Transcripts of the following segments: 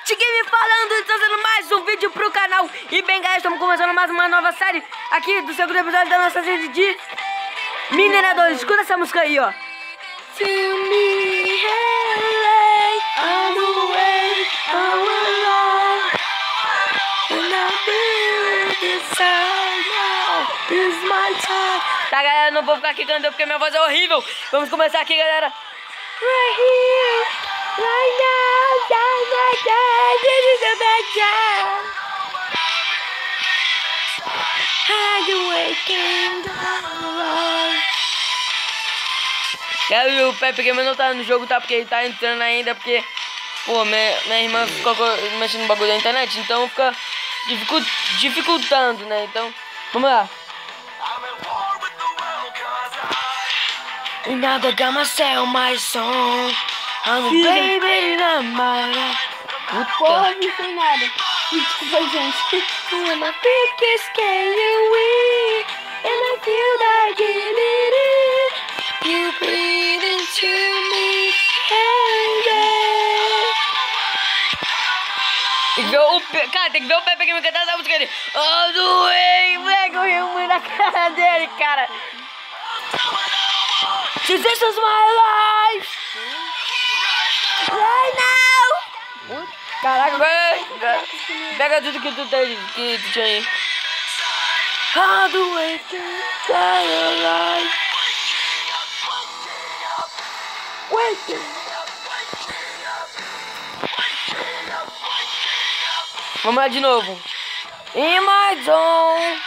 Game falando, trazendo mais um vídeo pro canal. E bem, galera, estamos começando mais uma nova série aqui do segundo episódio da nossa série de mineradores. Escuta essa música aí, ó. Tá, galera, não vou ficar aqui cantando porque minha voz é horrível. Vamos começar aqui, galera. Right here, right now, this is the best time. E o Pepe Gamer não tá no jogo, tá? Porque ele tá entrando ainda, porque, pô, minha irmã ficou mexendo no bagulho da internet, então fica dificultando, né? Então, vamos lá. E nada got myself my song. I'm a baby namara. Porra, não tem nada. Desculpa, gente. I'm a biggest can you win? And I feel like it. You breathe into me. Tem que ver o cara, tem que ver o Pepe que me cantar essa música ali. Oh, doei, moleque, eu rio muito na cara dele, cara. This is my life. Right now. Caraca, pega tudo que tu tem, que tu tinha aí. How do I get alive? Vamos lá de novo. In my zone.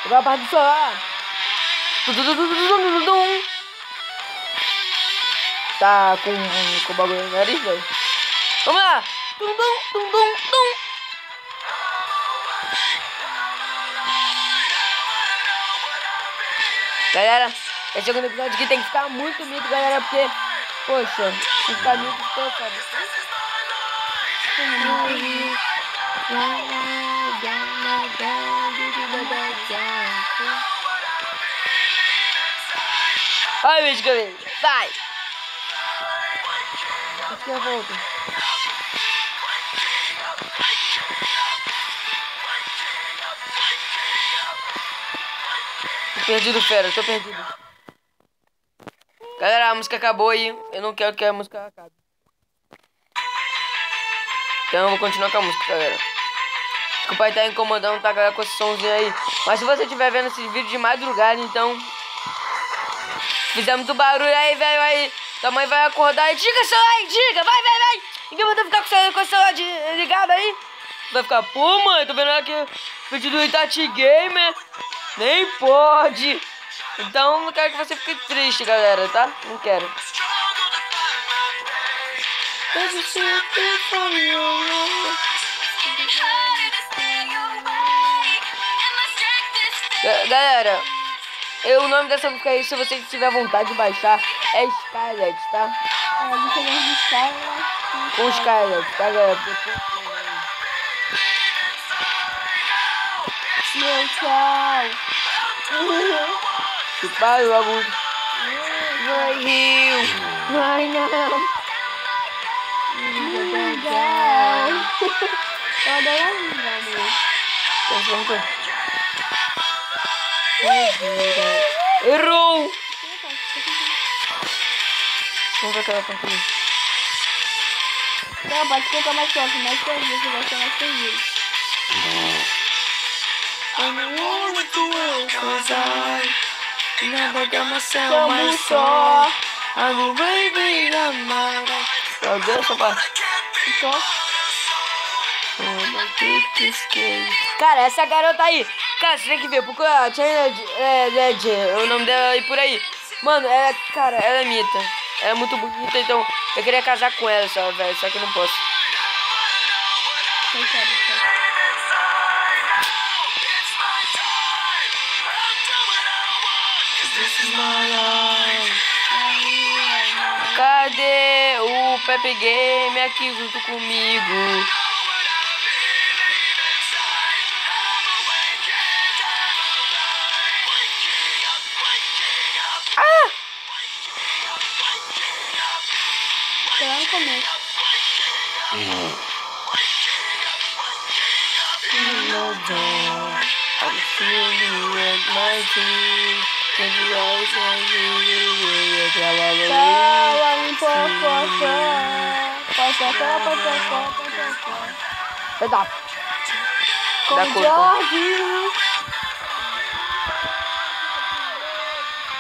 Agora a parte do celular. Tá com o bagulho no nariz, velho. Vamos lá. Galera, esse segundo episódio aqui tem que ficar muito mito, galera, porque, poxa, se ficar mito, ficou, sabe? Vai, bicho, galera. Vai. Aqui eu volto. Tô perdido, fera. Tô perdido. Galera, a música acabou aí. Eu não quero que a música acabe. Então eu vou continuar com a música, galera. Desculpa aí tá incomodando, tá, galera, com esse somzinho aí. Mas se você estiver vendo esse vídeo de madrugada, então... Fizer muito barulho aí, velho, aí... Tua mãe vai acordar e diga o celular aí, diga, vai. Ninguém vai ficar com o celular ligado aí. Vai ficar, pô, mãe, tô vendo aqui o vídeo do Itachi Gamer. Nem pode. Então não quero que você fique triste, galera, tá? Não quero. Galera, o nome dessa música aí, se você tiver vontade de baixar, é Skylet, tá? Com Skylet, tá, galera? Meu tchau. Que pariu, bagulho. Vai, Rio. Vai, não. Errou! Vamos ver aquela parte ali. Não, pode colocar mais forte, mais perdido, você vai ser mais perdido. Somos só. I'm baby, namara. Meu Deus, essa parte. Cara, essa garota aí, cara, você tem que ver, porque a China o nome dela aí por aí. Mano, ela, cara, ela é mita. Ela é muito bonita, então eu queria casar com ela, só, velho, só que eu não posso. This is my life. Pepe Game aqui junto comigo. Ah! Tá lá no começo. I'm feeling like my teeth. Can you always want me? Tava em popocó. Vai dar. Com Dá cor, Jorge.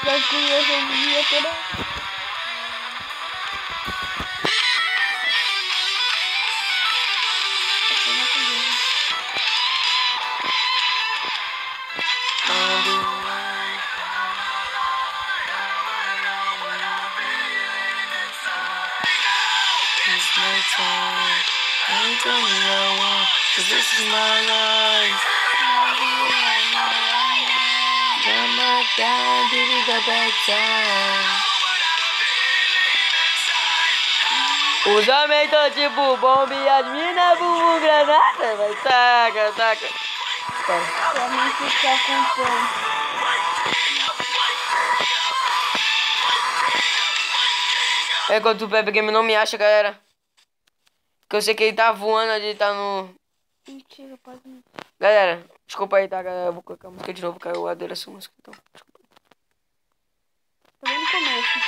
Das crianças do dia toda. This is my life. Mama can't do the bedtime. Os homens tão tipo bomba e as minas bumbum granada. Vai, taca, taca. Pra mim ficar com fome. É quando o Pepe Game não me acha, galera. Que eu sei que ele tá voando ali, tá no... Mentira, pode não. Galera, desculpa aí, tá, galera? Eu vou colocar a música de novo, caiu a dele essa música, então. Desculpa. Tô no começo.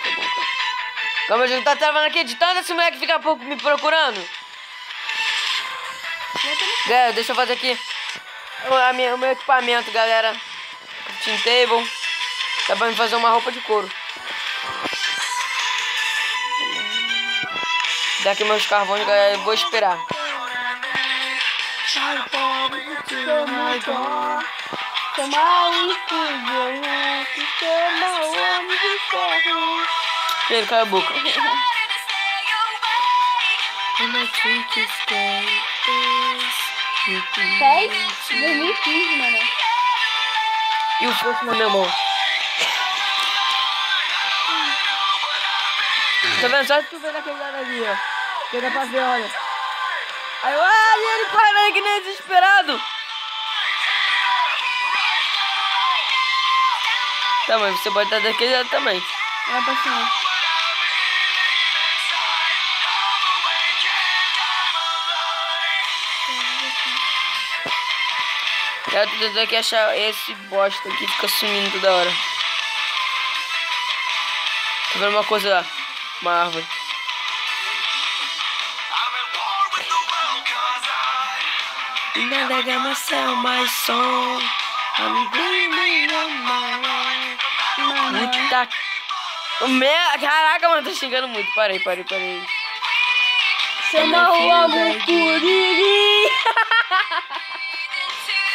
Tá bom, cara. Calma, eu já tá travando aqui, editando esse moleque fica pouco me procurando. Galera, deixa eu fazer aqui o meu equipamento, galera. Crafting table. Dá pra me fazer uma roupa de couro. Dá aqui meus carvões, galera, eu vou esperar. Chama o escudo, chama o homem de ferro. Ele, cala a boca. 2015, mano. E o fogo na minha mão. Tá vendo? Só se tu ver daquele lado ali, ó. Que dá pra ver, olha. Aí eu, ele corre aí que nem desesperado. Tá, mas você pode estar daquele lado também. Vai pra cima. Eu tô tentando aqui achar esse bosta aqui, fica sumindo toda hora. Tô vendo uma coisa lá. Uma árvore. Nada gama céu, mais som. I'm dreaming on my puta. Caraca, mano, tô xingando muito. Parei. Chama o homem Curiri.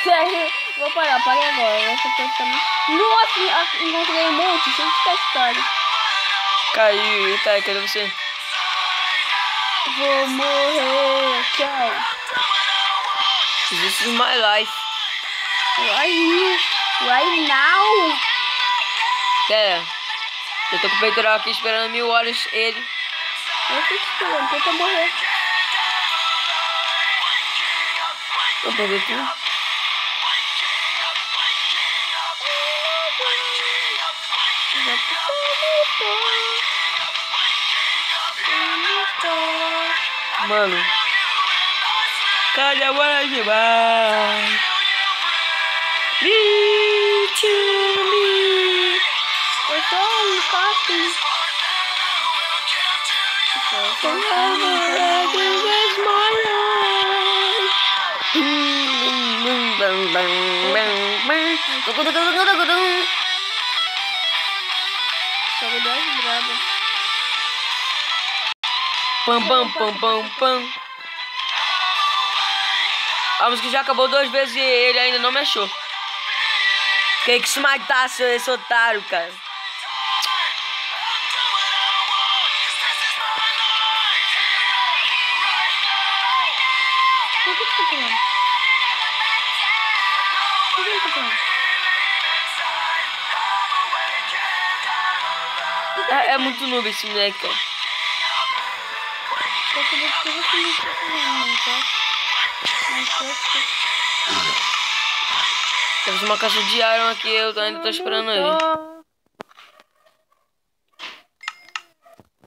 Sério, vou parar, parei agora. Essa coisa tá muito... Nossa, encontrei um monte, cheio de cascalho. Caiu, tá, cadê você? Vou morrer, tchau. This is my life. Right now. É, eu tô com o peitoral aqui esperando 1000 horas ele. Eu tô esperando, tenta morrer. Vou perder tudo. Mano, cadê a bola de baixo? Eu sou um copy. Jogo 10 brabo. Pam. A música já acabou 2 vezes e ele ainda não me achou. Quem que se matasse esse otário, cara? Por que você tá pulando? Por que ele tá pulando? É muito noob esse moleque, cara. Temos uma caixa de iron aqui, eu ainda tô esperando ele.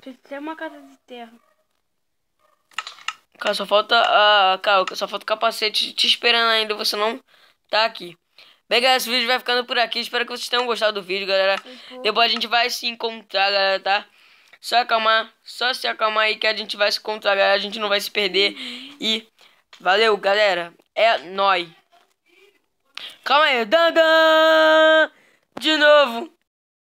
Precisa uma casa de terra. Cara, só falta só falta o capacete te esperando ainda, você não tá aqui. Bem, galera, esse vídeo vai ficando por aqui. Espero que vocês tenham gostado do vídeo, galera. Depois a gente vai se encontrar, galera, tá? Só se acalmar aí que a gente vai se encontrar, galera. A gente não vai se perder. E valeu, galera. É nóis. Calma aí. De novo.